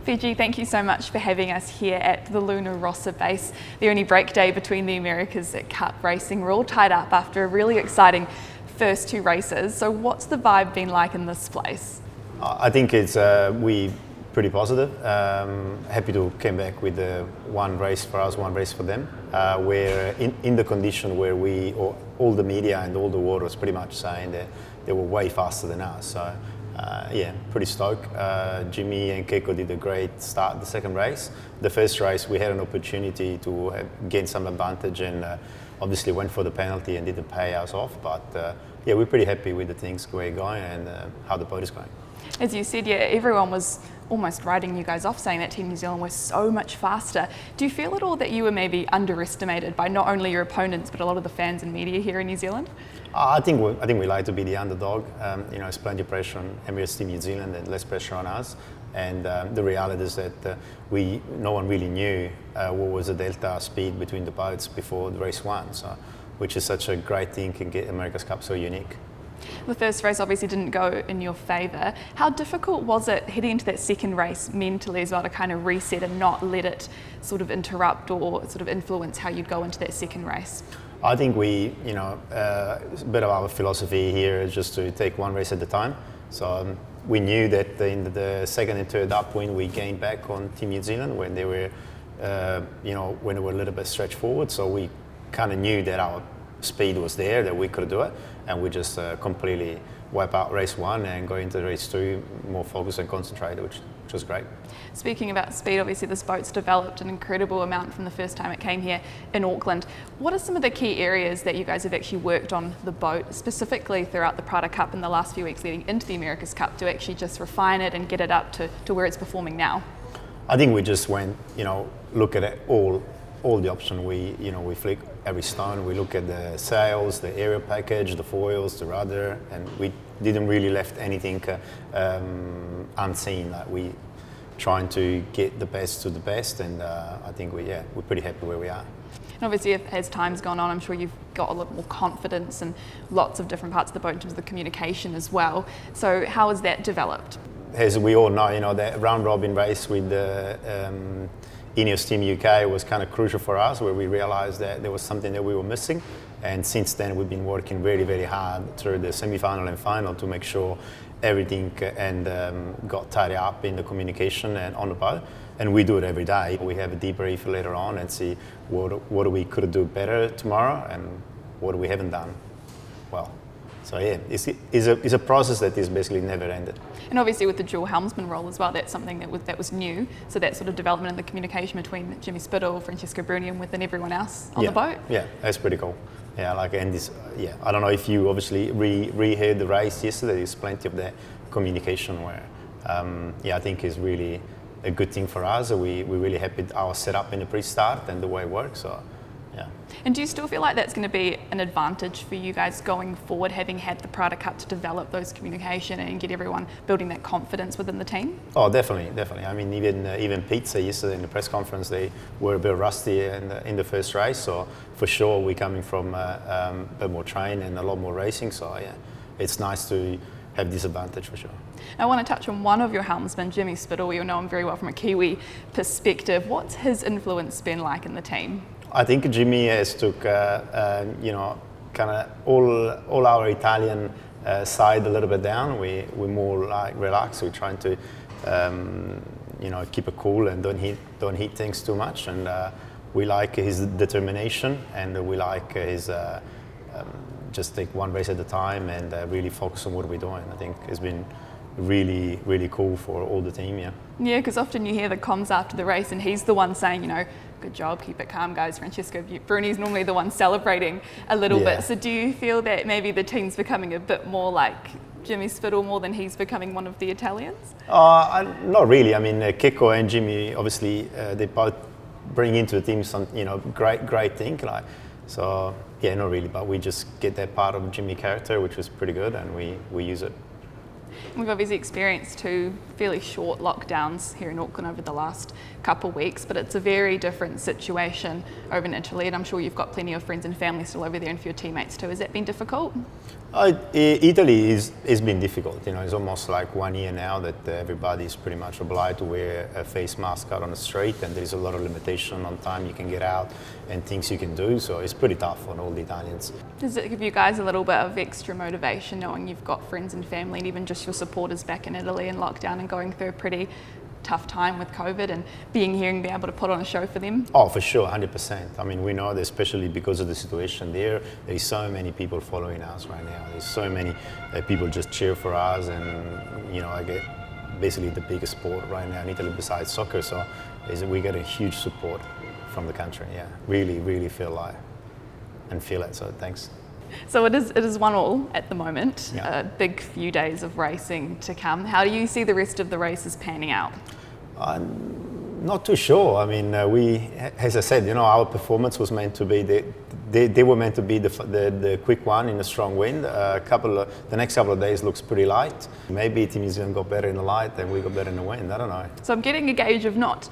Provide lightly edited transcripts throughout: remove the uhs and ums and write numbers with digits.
Fiji, thank you so much for having us here at the Luna Rossa base, the only break day between the Americas Cup racing. We're all tied up after a really exciting first two races. So what's the vibe been like in this place? I think it's pretty positive. Happy to come back with one race for us, one race for them. We're in the condition where all the media and all the world was pretty much saying that they were way faster than us. So yeah, pretty stoked. Jimmy and Keiko did a great start the second race. The first race we had an opportunity to gain some advantage and obviously went for the penalty and didn't pay us off. But yeah, we're pretty happy with the things we're going and how the boat is going. As you said, yeah, everyone was almost writing you guys off, saying that Team New Zealand was so much faster. Do you feel at all that you were maybe underestimated by not only your opponents but a lot of the fans and media here in New Zealand? I think we like to be the underdog. You know, there's plenty of pressure on Emirates Team New Zealand and less pressure on us. And the reality is that no one really knew what was the delta speed between the boats before the race one. So, which is such a great thing, can get America's Cup so unique. The first race obviously didn't go in your favour. How difficult was it heading into that second race mentally as well to kind of reset and not let it sort of interrupt or sort of influence how you'd go into that second race? I think a bit of our philosophy here is just to take one race at a time. So we knew that in the second and third upwind we gained back on Team New Zealand when they were, when they were a little bit stretched forward. So we kind of knew that our speed was there, that we could do it, and we just completely wipe out race one and go into race two more focused and concentrated, which was great. Speaking about speed, obviously this boat's developed an incredible amount from the first time it came here in Auckland. What are some of the key areas that you guys have actually worked on the boat, specifically throughout the Prada Cup in the last few weeks leading into the America's Cup, to actually just refine it and get it up to where it's performing now? I think we just went, look at it all the options. We flick every stone. We look at the sails, the aerial package, the foils, the rudder, and we didn't really left anything unseen. Like we trying to get the best to the best, and I think we're pretty happy where we are. And obviously, as time's gone on, I'm sure you've got a lot more confidence in lots of different parts of the boat in terms of the communication as well. So how has that developed? As we all know, that round robin race with the Ineos Team UK was kind of crucial for us, where we realised that there was something that we were missing. And since then, we've been working very, very hard through the semi-final and final to make sure everything got tied up in the communication and on the boat. And we do it every day. We have a debrief later on and see what we could do better tomorrow and what we haven't done well. So yeah, it's a process that is basically never ended. And obviously with the dual helmsman role as well, that's something that was new. So that sort of development and the communication between Jimmy Spittle, Francesco Bruni, and within everyone else on the boat. Yeah, that's pretty cool. Yeah, I don't know if you obviously reheard the race yesterday. There's plenty of that communication where, I think is really a good thing for us. We're really happy with our setup in the pre-start and the way it works. So. Yeah. And do you still feel like that's going to be an advantage for you guys going forward, having had the Prada Cup to develop those communication and get everyone building that confidence within the team? Oh, definitely. I mean, even Pete said yesterday in the press conference they were a bit rusty in the first race. So for sure we're coming from a bit more training and a lot more racing. So yeah, it's nice to have this advantage for sure. I want to touch on one of your helmsmen, Jimmy Spittle. You know him very well from a Kiwi perspective. What's his influence been like in the team? I think Jimmy has took, kind of all our Italian side a little bit down. We're more like relaxed. We're trying to, keep it cool and don't hit things too much. And we like his determination, and we like his just take one race at a time and really focus on what we're doing. I think it's been really, really cool for all the team. Yeah. Yeah, because often you hear the comms after the race, and he's the one saying, good job, keep it calm, guys. Francesco Bruni's normally the one celebrating a little bit. So do you feel that maybe the team's becoming a bit more like Jimmy Spittle more than he's becoming one of the Italians? Not really. I mean, Keiko and Jimmy, obviously, they both bring into the team some, great thing. So, yeah, not really, but we just get that part of Jimmy character, which was pretty good, and we use it. We've obviously experienced 2 fairly short lockdowns here in Auckland over the last couple of weeks, but it's a very different situation over in Italy, and I'm sure you've got plenty of friends and family still over there and for your teammates too. Has that been difficult? Italy has been difficult. You know, it's almost like 1 year now that everybody is pretty much obliged to wear a face mask out on the street, and there's a lot of limitation on time you can get out and things you can do. So it's pretty tough on all the Italians. Does it give you guys a little bit of extra motivation knowing you've got friends and family and even just your supporters back in Italy in lockdown and going through a pretty tough time with COVID, and being here and being able to put on a show for them? Oh, for sure, 100%. I mean, we know that especially because of the situation there's so many people following us right now. There's so many people just cheer for us, and you know, I get basically the biggest sport right now in Italy besides soccer. So we get a huge support from the country. Yeah, really feel it. So thanks. So it is 1-1 at the moment. Yeah. A big few days of racing to come. How do you see the rest of the races panning out? Not too sure. I mean, as I said, you know, our performance was meant to be they were meant to be the quick one in a strong wind. The next couple of days looks pretty light. Maybe Team New Zealand got better in the light and we got better in the wind. I don't know. So I'm getting a gauge of not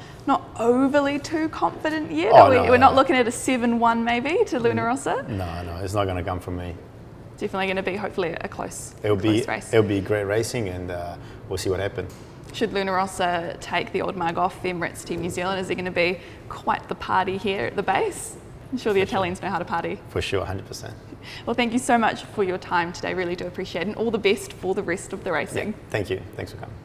overly too confident yet. Oh, We're not looking at a 7-1 maybe to Luna Rossa. No, it's not going to come from me. Definitely going to be hopefully a close race. It'll be great racing, and we'll see what happens. Should Luna Rossa take the old mug off Emirates Team New Zealand, is there going to be quite the party here at the base? I'm sure the Italians know how to party. For sure, 100%. Well, thank you so much for your time today. Really do appreciate it, and all the best for the rest of the racing. Yeah, thank you. Thanks for coming.